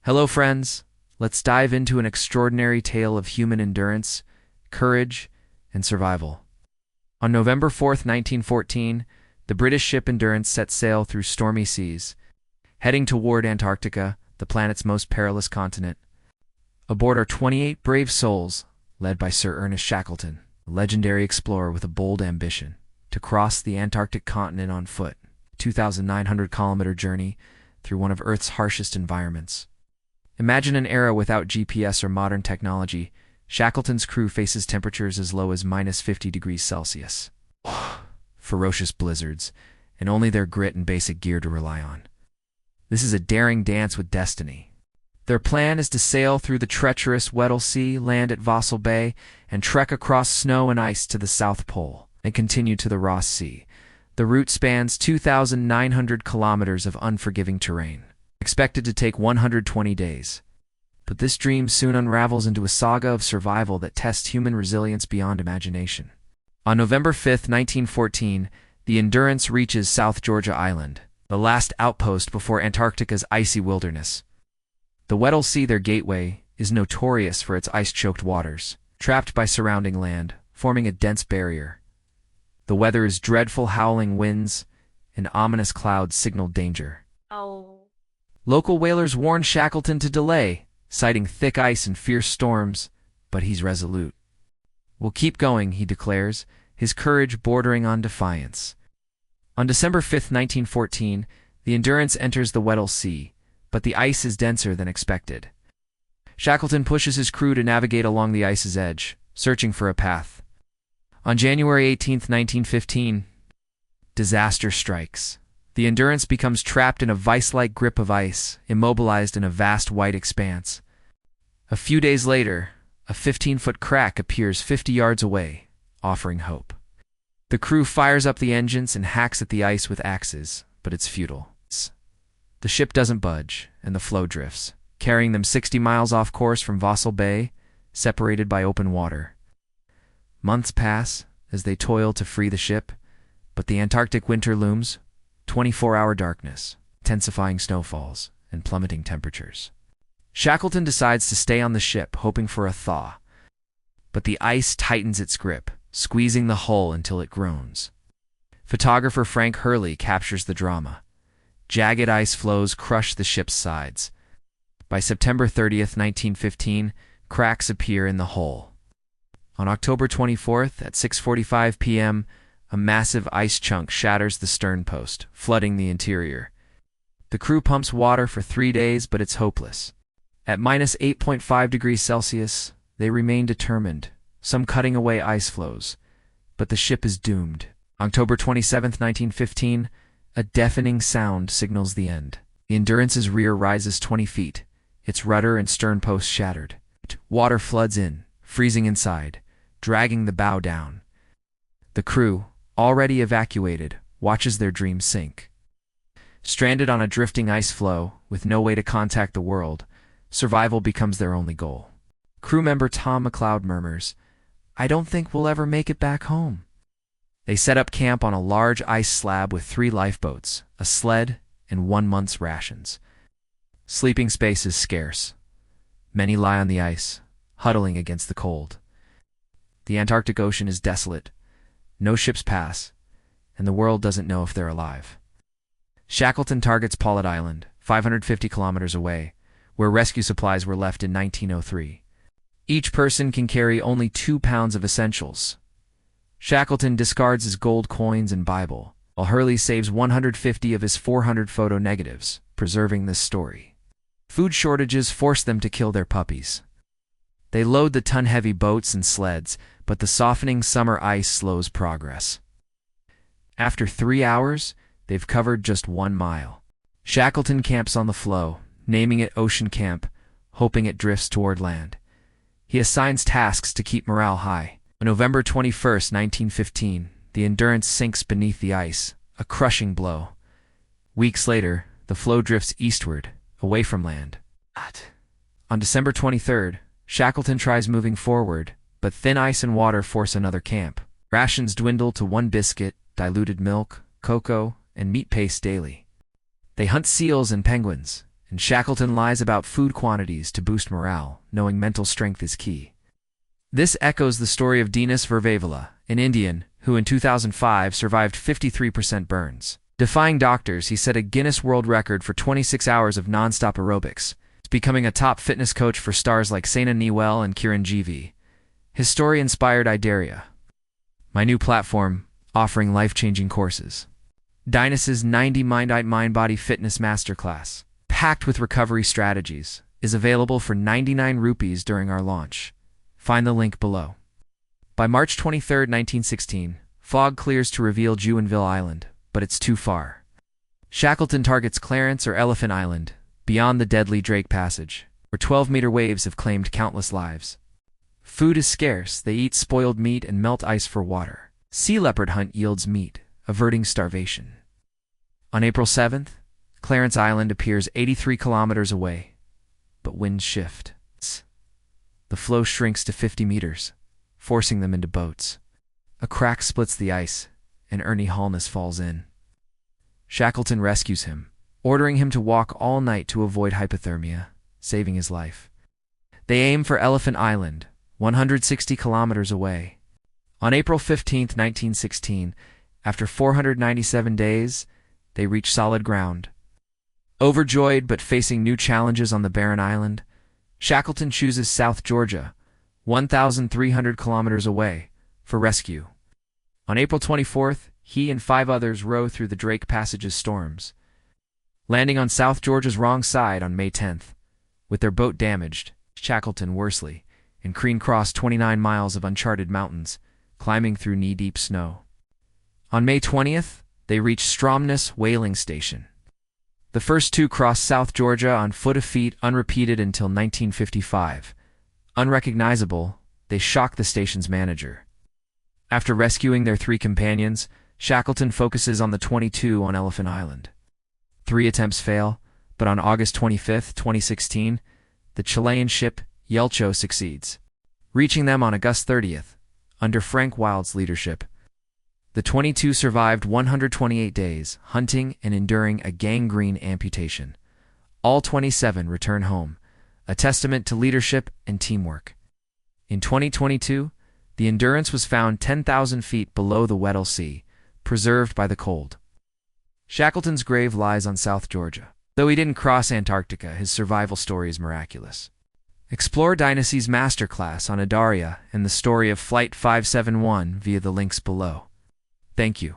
Hello, friends. Let's dive into an extraordinary tale of human endurance, courage, and survival. On November 4th, 1914, the British ship Endurance set sail through stormy seas, heading toward Antarctica, the planet's most perilous continent. Aboard are 28 brave souls, led by Sir Ernest Shackleton, a legendary explorer with a bold ambition to cross the Antarctic continent on foot, a 2,900-kilometer journey through one of Earth's harshest environments. Imagine an era without GPS or modern technology. Shackleton's crew faces temperatures as low as minus 50 degrees Celsius. Ferocious blizzards, and only their grit and basic gear to rely on. This is a daring dance with destiny. Their plan is to sail through the treacherous Weddell Sea, land at Vosel Bay, and trek across snow and ice to the South Pole, and continue to the Ross Sea. The route spans 2,900 kilometers of unforgiving terrain, expected to take 120 days. But this dream soon unravels into a saga of survival that tests human resilience beyond imagination. On November 5th, 1914, the Endurance reaches South Georgia Island, the last outpost before Antarctica's icy wilderness. The Weddell Sea, their gateway, is notorious for its ice-choked waters, trapped by surrounding land, forming a dense barrier. The weather is dreadful, howling winds, and ominous clouds signal danger. Local whalers warn Shackleton to delay, citing thick ice and fierce storms, but he's resolute. "We'll keep going," he declares, his courage bordering on defiance. On December 5th, 1914, the Endurance enters the Weddell Sea, but the ice is denser than expected. Shackleton pushes his crew to navigate along the ice's edge, searching for a path. On January 18th, 1915, disaster strikes. The Endurance becomes trapped in a vice-like grip of ice, immobilized in a vast white expanse. A few days later, a 15-foot crack appears 50 yards away, offering hope. The crew fires up the engines and hacks at the ice with axes, but it's futile. The ship doesn't budge, and the floe drifts, carrying them 60 miles off course from Vosel Bay, separated by open water. Months pass as they toil to free the ship, but the Antarctic winter looms, 24-hour darkness, intensifying snowfalls, and plummeting temperatures. Shackleton decides to stay on the ship, hoping for a thaw. But the ice tightens its grip, squeezing the hull until it groans. Photographer Frank Hurley captures the drama. Jagged ice floes crush the ship's sides. By September 30th, 1915, cracks appear in the hull. On October 24th, at 6:45 p.m., a massive ice chunk shatters the stern post, flooding the interior. The crew pumps water for 3 days, but it's hopeless. At minus 8.5 degrees Celsius, they remain determined, some cutting away ice floes. But the ship is doomed. October 27th, 1915, a deafening sound signals the end. The Endurance's rear rises 20 feet, its rudder and stern post shattered. Water floods in, freezing inside, dragging the bow down. The crew, already evacuated, watches their dream sink. Stranded on a drifting ice floe, with no way to contact the world, survival becomes their only goal. Crew member Tom McLeod murmurs, "I don't think we'll ever make it back home." They set up camp on a large ice slab with 3 lifeboats, a sled, and 1 month's rations. Sleeping space is scarce. Many lie on the ice, huddling against the cold. The Antarctic Ocean is desolate. No ships pass, and the world doesn't know if they're alive. Shackleton targets Paulet Island, 550 kilometers away, where rescue supplies were left in 1903. Each person can carry only 2 pounds of essentials. Shackleton discards his gold coins and Bible, while Hurley saves 150 of his 400 photo negatives, preserving this story. Food shortages force them to kill their puppies. They load the ton-heavy boats and sleds, but the softening summer ice slows progress. After 3 hours, they've covered just 1 mile. Shackleton camps on the floe, naming it Ocean Camp, hoping it drifts toward land. He assigns tasks to keep morale high. On November 21st, 1915, the Endurance sinks beneath the ice, a crushing blow. Weeks later, the floe drifts eastward, away from land. On December 23rd, Shackleton tries moving forward, but thin ice and water force another camp. Rations dwindle to 1 biscuit, diluted milk, cocoa, and meat paste daily. They hunt seals and penguins, and Shackleton lies about food quantities to boost morale, knowing mental strength is key. This echoes the story of Dinesh Vervavala, an Indian who in 2005 survived 53% burns. Defying doctors, he set a Guinness World Record for 26 hours of non-stop aerobics, becoming a top fitness coach for stars like Saina Nehwal and Chiranjeevi. His story inspired Ideria, my new platform offering life-changing courses. Dinesh's 90 Mind-Body Fitness Masterclass, packed with recovery strategies, is available for 99 rupees during our launch. Find the link below. By March 23, 1916, fog clears to reveal Juinville Island, but it's too far. Shackleton targets Clarence or Elephant Island, beyond the deadly Drake Passage, where 12-meter waves have claimed countless lives. Food is scarce, they eat spoiled meat and melt ice for water. Sea leopard hunt yields meat, averting starvation. On April 7th, Clarence Island appears 83 kilometers away, but winds shift. The flow shrinks to 50 meters, forcing them into boats. A crack splits the ice, and Ernie Holness falls in. Shackleton rescues him, ordering him to walk all night to avoid hypothermia, saving his life. They aim for Elephant Island, 160 kilometers away. On April 15, 1916, after 497 days, they reach solid ground. Overjoyed but facing new challenges on the barren island, Shackleton chooses South Georgia, 1,300 kilometers away, for rescue. On April 24th, he and 5 others row through the Drake Passage's storms, landing on South Georgia's wrong side on May 10th. With their boat damaged, Shackleton, Worsley, and Crean crossed 29 miles of uncharted mountains, climbing through knee-deep snow. On May 20th, they reached Stromness Whaling Station. The first 2 crossed South Georgia on foot of feet unrepeated until 1955. Unrecognizable, they shocked the station's manager. After rescuing their 3 companions, Shackleton focuses on the 22 on Elephant Island. 3 attempts fail, but on August 25, 2016, the Chilean ship Yelcho succeeds, reaching them on August 30th, under Frank Wild's leadership. The 22 survived 128 days, hunting and enduring a gangrene amputation. All 27 return home, a testament to leadership and teamwork. In 2022, the Endurance was found 10,000 feet below the Weddell Sea, preserved by the cold. Shackleton's grave lies on South Georgia. Though he didn't cross Antarctica, his survival story is miraculous. Explore Dinesh's masterclass on Ideria and the story of Flight 571 via the links below. Thank you.